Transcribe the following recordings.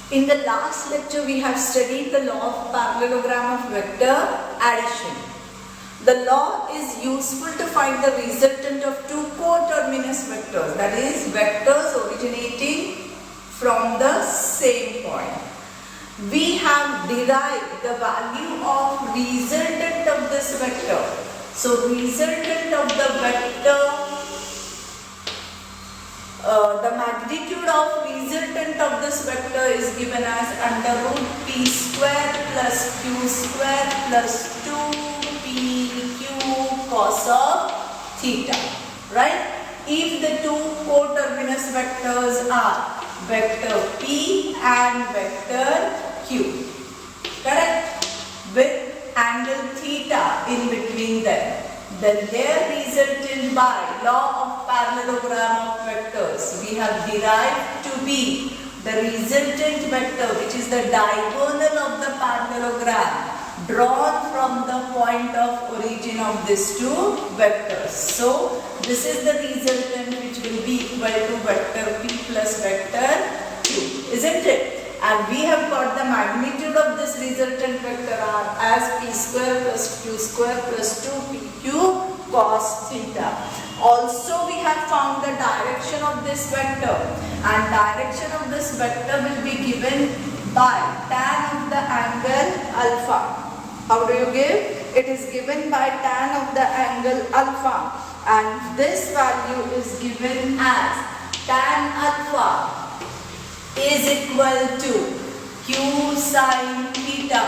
In the last lecture, we have studied the law of parallelogram of vector addition. The law is useful to find the resultant of two coterminous vectors, that is, vectors originating from the same point. We have derived the value of resultant of this vector. So, resultant of the vector, the magnitude of resultant of this vector is given as under root p square plus q square plus 2pq cos of theta, right? If the two coterminous vectors are vector p and vector q, correct, with angle theta in between them, then their resultant by law of parallelogram of vectors we have derived to be the resultant vector, which is the diagonal of the parallelogram drawn from the point of origin of these two vectors. So this is the resultant which will be equal to vector p plus vector q, isn't it? And we have got the magnitude of this resultant vector r as p square plus q square plus 2pq cos theta. Also we have found the direction of this vector, and direction of this vector will be given by tan of the angle alpha. How do you give? It is given by tan of the angle alpha, and this value is given as tan alpha is equal to q sin theta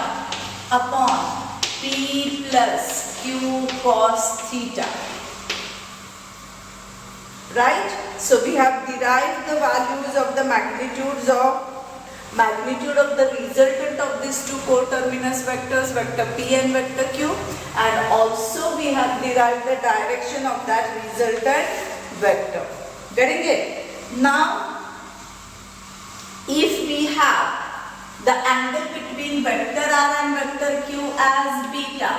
upon p plus q cos theta, right? So we have derived the values of the magnitude of the resultant of these two coterminous vectors, vector p and vector q, and also we have derived the direction of that resultant vector. Getting it? Now, if we have the angle between vector r and vector q as beta,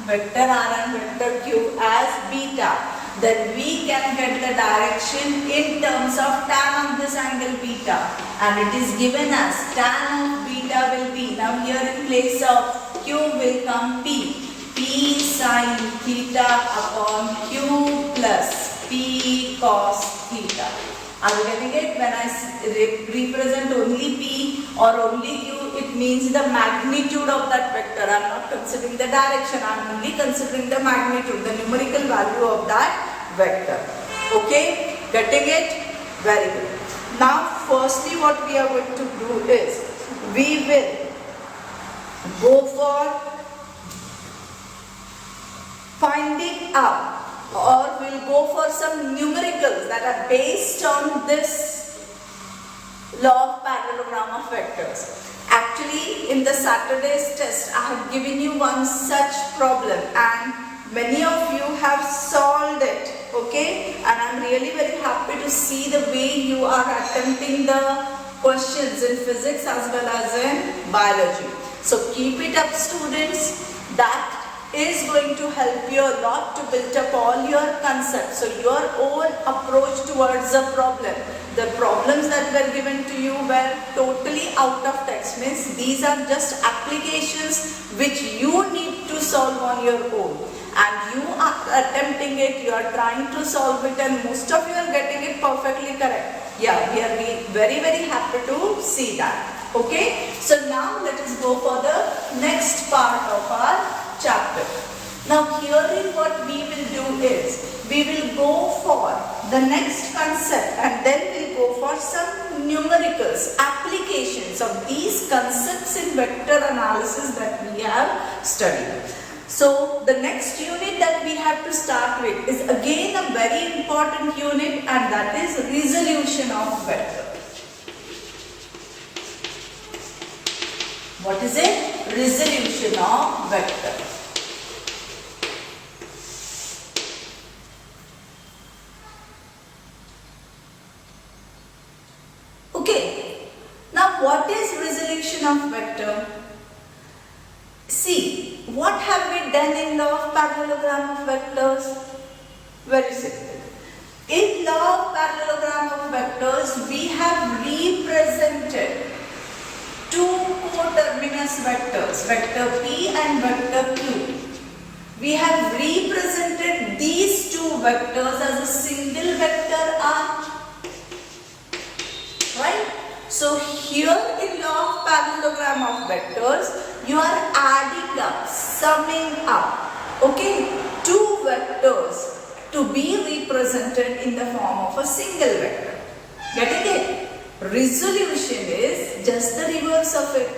vector r and vector q as beta, then we can get the direction in terms of tan of this angle beta, and it is given as tan of beta will be, now here in place of q will come p sin theta upon q plus p cos theta. Are you getting it? When I represent only p or only q, it means the magnitude of that vector. I am not considering the direction, I am only considering the magnitude, the numerical value of that vector. Okay? Getting it? Very good. Now, firstly what we are going to do is, we will go for finding out, or we'll go for some numericals that are based on this law of parallelogram of vectors. Actually, in the Saturday's test, I have given you one such problem, and many of you have solved it, okay? And I'm really very happy to see the way you are attempting the questions in physics as well as in biology. So keep it up, students. That is going to help you a lot to build up all your concepts. So your own approach towards a problem. The problems that were given to you were totally out of text. Means these are just applications which you need to solve on your own. And you are attempting it, you are trying to solve it, and most of you are getting it perfectly correct. Yeah, we are very, very happy to see that. Okay, so now let us go for the next part of our chapter. Now herein what we will do is, we will go for the next concept, and then we'll go for some numericals, applications of these concepts in vector analysis that we have studied. So the next unit that we have to start with is again a very important unit, and that is resolution of vector. What is it? Resolution of vector. Okay. Now what is resolution of vector? See, what have we done in law of parallelogram of vectors? Very simple. In law of parallelogram of vectors, we have represented vector P and vector Q. We have represented these two vectors as a single vector R. Right? So here in law of parallelogram of vectors, you are adding up, summing up, okay, two vectors to be represented in the form of a single vector. Getting it? Resolution is just the reverse of it.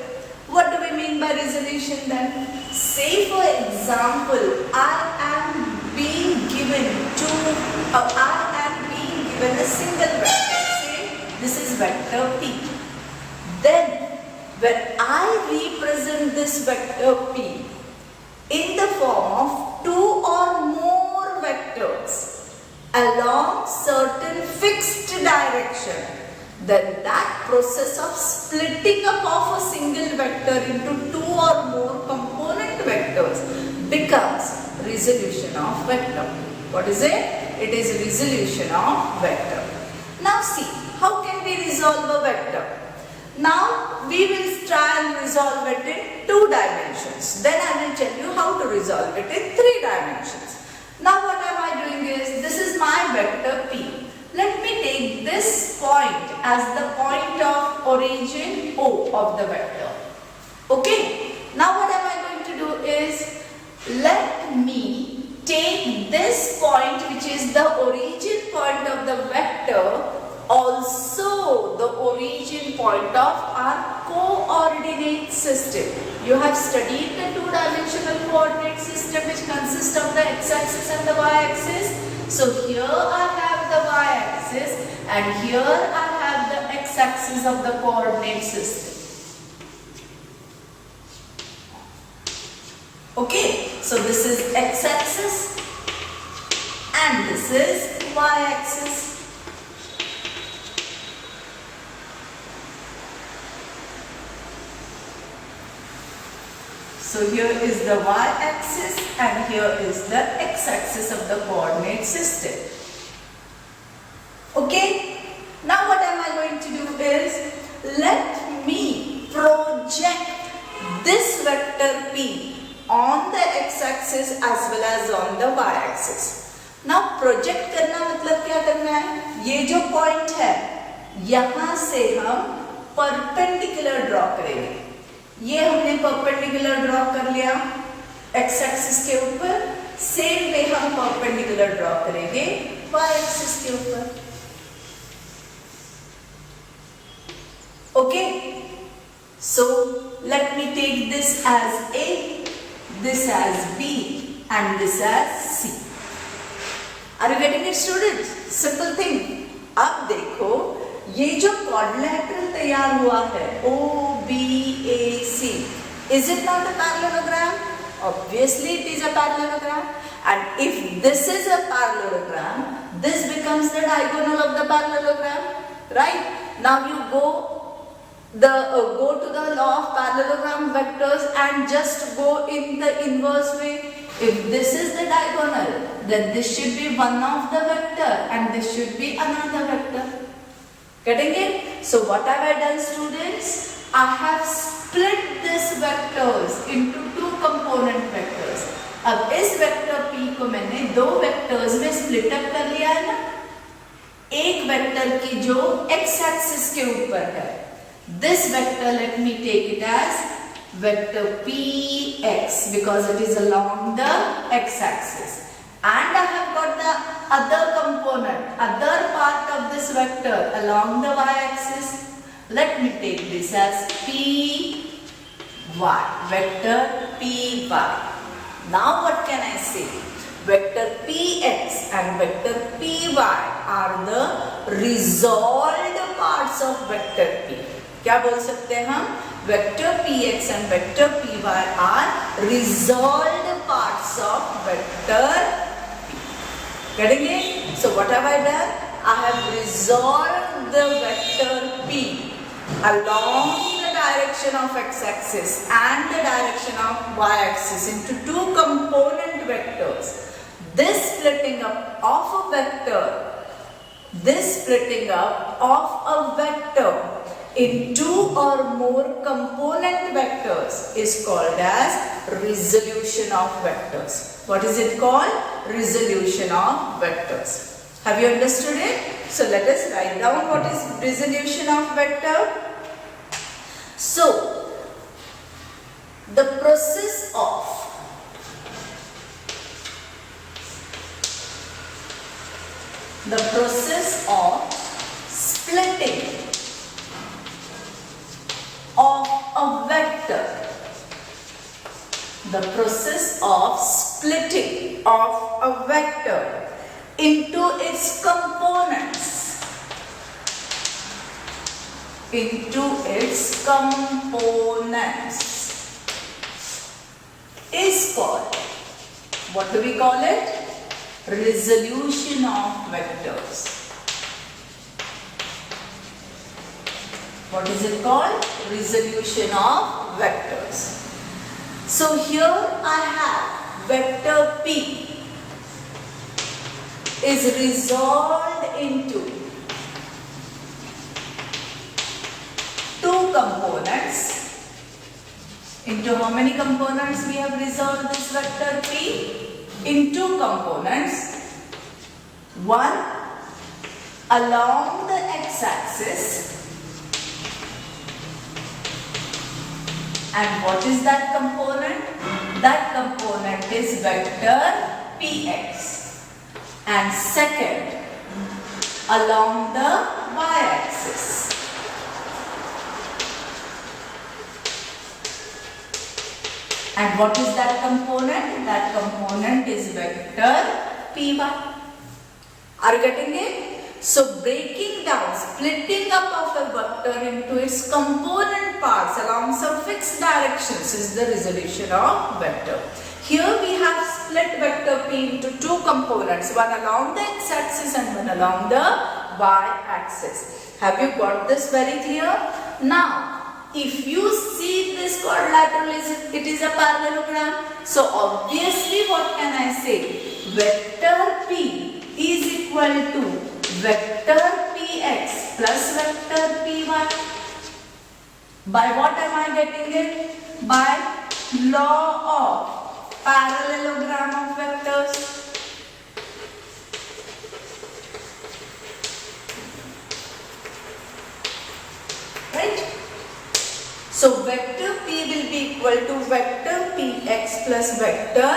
What do we mean by resolution then? Say for example, I am being given a single vector. Say this is vector P. Then when I represent this vector P in the form of two or more vectors along certain fixed direction, then that process of splitting up of a single vector into two or more component vectors becomes resolution of vector. What is it? It is resolution of vector. Now see, how can we resolve a vector? Now we will try and resolve it in 2 dimensions. Then I will tell you how to resolve it in 3 dimensions. Now what am I doing is, this is my vector P. Let me take this point as the point of origin O of the vector. Okay. Now what am I going to do is, let me take this point which is the origin point of the vector, also the origin point of our coordinate system. You have studied the 2-dimensional coordinate system which consists of the x-axis and the y-axis. So here I have the y-axis and here I have the x-axis of the coordinate system. Okay, so this is x-axis and this is y-axis. So here is the y-axis and here is the x-axis of the coordinate system. Okay, now what am I going to do is, let me project this vector P on the x-axis as well as on the y-axis. Now project करना मतलब क्या करना है? ये जो point है, यहाँ से हम perpendicular draw करेंगे. ये हमने परपेंडिकुलर ड्रॉ कर लिया एक्स एक्सिस के ऊपर. सेम वे हम परपेंडिकुलर ड्रॉ करेंगे वाई एक्सिस के ऊपर. Okay, so let me take this edge A, this edge B and this edge C. Are you getting it students? Simple thing. अब देखो ये जो क्वाड्रिलेटरल तैयार हुआ है OBAC, is it not a parallelogram? Obviously it is a parallelogram. And if this is a parallelogram, this becomes the diagonal of the parallelogram, right? Now you go to the law of parallelogram vectors and just go in the inverse way. If this is the diagonal, then this should be one of the vector and this should be another vector. Getting it? So what have I done, students? I have split this vectors into 2 component vectors. अब इस vector P को मैंने 2 vectors में split up कर लिया है ना. एक वेक्टर की जो x एक्सिस के ऊपर है, this vector let me take it as vector Px because it is along the x axis. And I have got the other component, other part of this vector along the y-axis. Let me take this as Py, vector Py. Now what can I say? Vector Px and vector Py are the resolved parts of vector P. क्या बोल सकते हैं हम? Vector Px and vector Py are resolved parts of vector P. Getting it? So what have I done? I have resolved the vector P along the direction of x-axis and the direction of y-axis into 2 component vectors. This splitting up of a vector in two or more component vectors is called as resolution of vectors. What is it called? Resolution of vectors. Have you understood it? So let us write down what is resolution of vector. So the process of splitting of a vector, the process of splitting of a vector into its components, is called, what do we call it? Resolution of vectors. What is it called? Resolution of vectors. So here I have vector P is resolved into two components. Into how many components we have resolved this vector P? In two components. One along the x-axis, and what is that component? That component is vector Px. And second, along the y-axis. And what is that component? That component is vector Py. Are you getting it? So breaking down, splitting up of a vector into its component parts along some fixed directions is the resolution of vector. Here we have split vector P into two components, one along the x-axis and one along the y-axis. Have you got this very clear? Now, if you see this quadrilateral, it is a parallelogram. So obviously what can I say? Vector P is equal to vector Px plus vector Py. By what am I getting it? By law of parallelogram of vectors. Right? So vector P will be equal to vector Px plus vector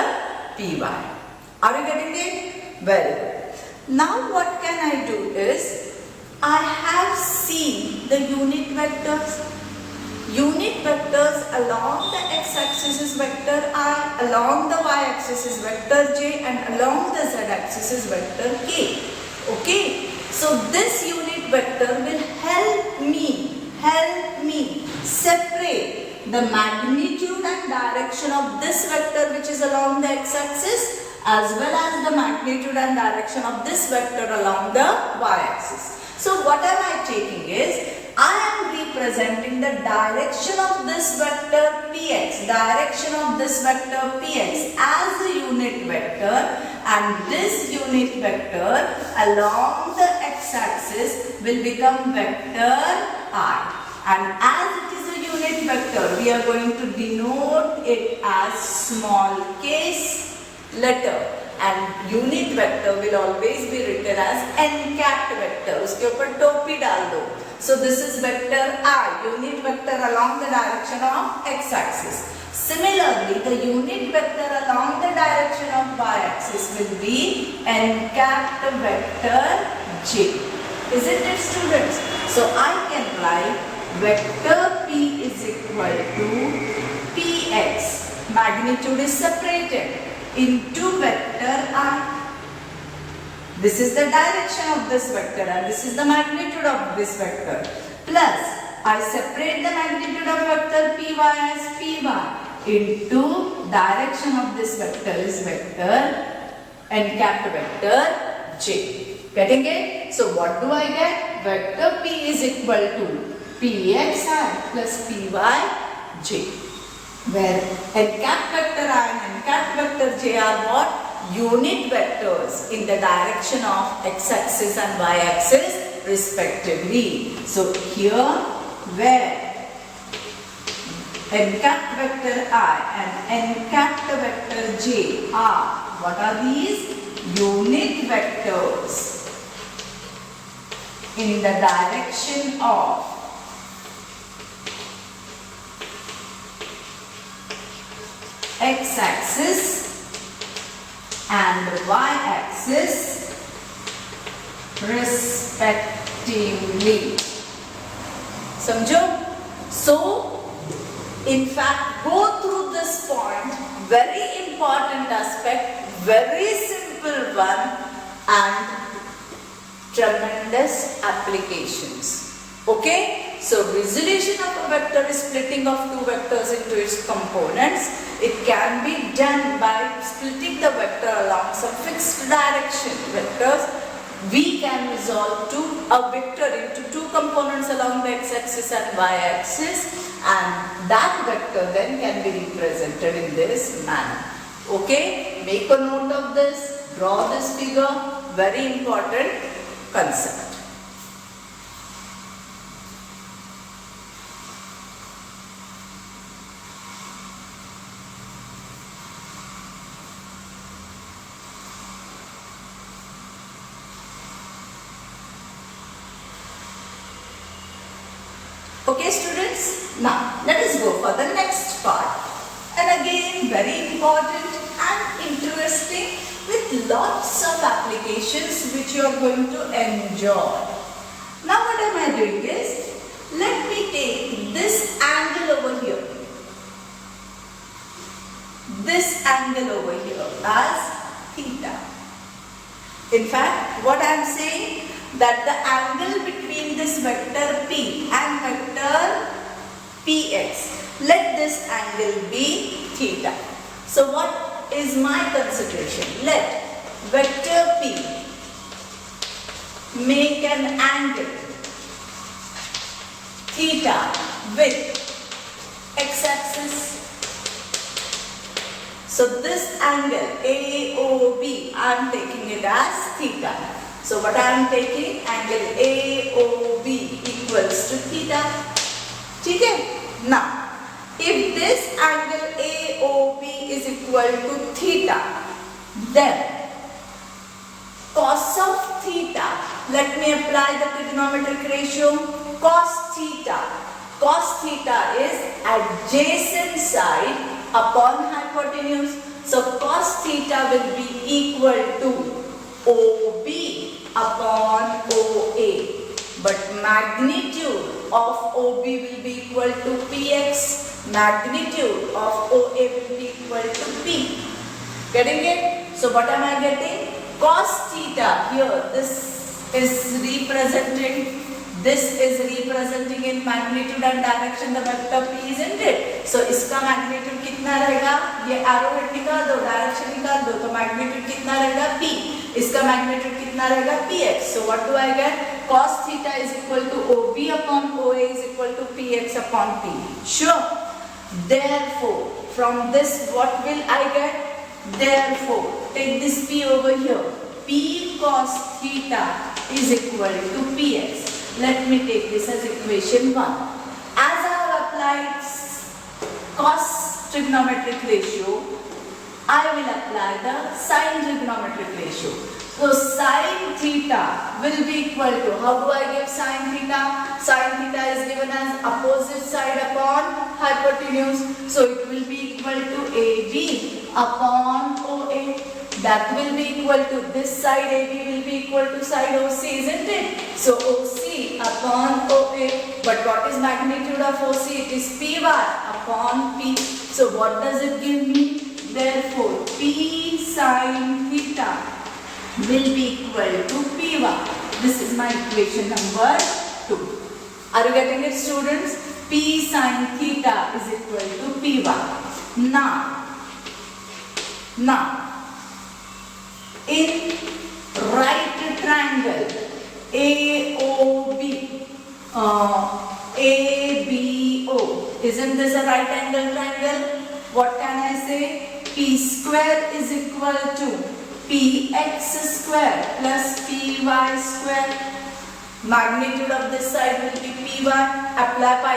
Py. Are you getting it? Very good. Now what can I do is, I have seen the unit vectors. Unit vectors along the x-axis is vector I, along the y-axis is vector j, and along the z-axis is vector k. Okay. So this unit vector will help me separate the magnitude and direction of this vector which is along the x-axis as well as the magnitude and direction of this vector along the y-axis. So what am I taking is, I am representing the direction of this vector Px, as a unit vector, and this unit vector along the x-axis will become vector I. And as it is a unit vector, we are going to denote it as small case letter, and unit vector will always be written as n-capped vector. उसके ऊपर टोपी डाल दो. So this is vector I, unit vector along the direction of x-axis. Similarly, the unit vector along the direction of y-axis will be n-capped vector j. Isn't it, students? So I can write vector P is equal to Px, magnitude is separated, into vector I. This is the direction of this vector and this is the magnitude of this vector. Plus, I separate the magnitude of vector Py as Py into direction of this vector is vector n-capped vector j. Getting it? So what do I get? Vector P is equal to Pxi plus Py j, where n-capped vector I and n-capped vector j are what? Unit vectors in the direction of x-axis and y-axis respectively. So here where n-capped vector I and n-capped vector j are, what are these? Unit vectors in the direction of x-axis and y-axis respectively. Samjho? So, in fact, go through this point, very important aspect, very simple one and tremendous applications. Okay? So, resolution of a vector is splitting of two vectors into its components. It can be done by splitting the vector along some fixed direction vectors. We can resolve a vector into two components along the x-axis and y-axis, and that vector then can be represented in this manner. Okay, make a note of this, draw this figure, very important concept. Okay students, now let us go for the next part, and again very important and interesting with lots of applications which you are going to enjoy. Now what am I doing is, let me take this angle over here, this angle over here as theta. In fact, what I am saying, that the angle between this vector P and vector Px, let this angle be theta. So what is my consideration? Let vector P make an angle theta with x-axis. So this angle AOB, I am taking it as theta. So what I am taking, angle AOB equals to theta. Okay? Now, if this angle AOB is equal to theta, then cos of theta, let me apply the trigonometric ratio, cos theta is adjacent side upon hypotenuse. So cos theta will be equal to OB upon OA, but magnitude of OB will be equal to PX, magnitude of OA will be equal to P. Getting it? So what am I getting? Cos theta, here this is representing in magnitude and direction the vector P, isn't it? So इसका magnitude कितना रहेगा? ये arrow head निकाल दो, direction निकाल दो, तो magnitude कितना रहेगा? P. इसका magnitude कितना रहेगा? Px. So what do I get? Cos theta is equal to OB upon OA is equal to Px upon P. Sure. Therefore, from this what will I get? Therefore, take this P over here. P cos theta is equal to Px. Let me take this as equation 1. As I have applied cos trigonometric ratio, I will apply the sine trigonometric ratio. So sine theta will be equal to, how do I get sine theta? Sine theta is given as opposite side upon hypotenuse. So it will be equal to AB upon OA. That will be equal to, this side AB will be equal to side OC, isn't it? So OC upon OA. But what is magnitude of OC? It is PY upon P. So what does it give me? Therefore, P sine theta will be equal to PY. This is my equation number 2. Are you getting it, students? P sine theta is equal to PY. Now, in right triangle AOB, ABO, isn't this a right angle triangle? What can I say? P square is equal to Px square plus Py square. Magnitude of this side will be Py V1, apply Python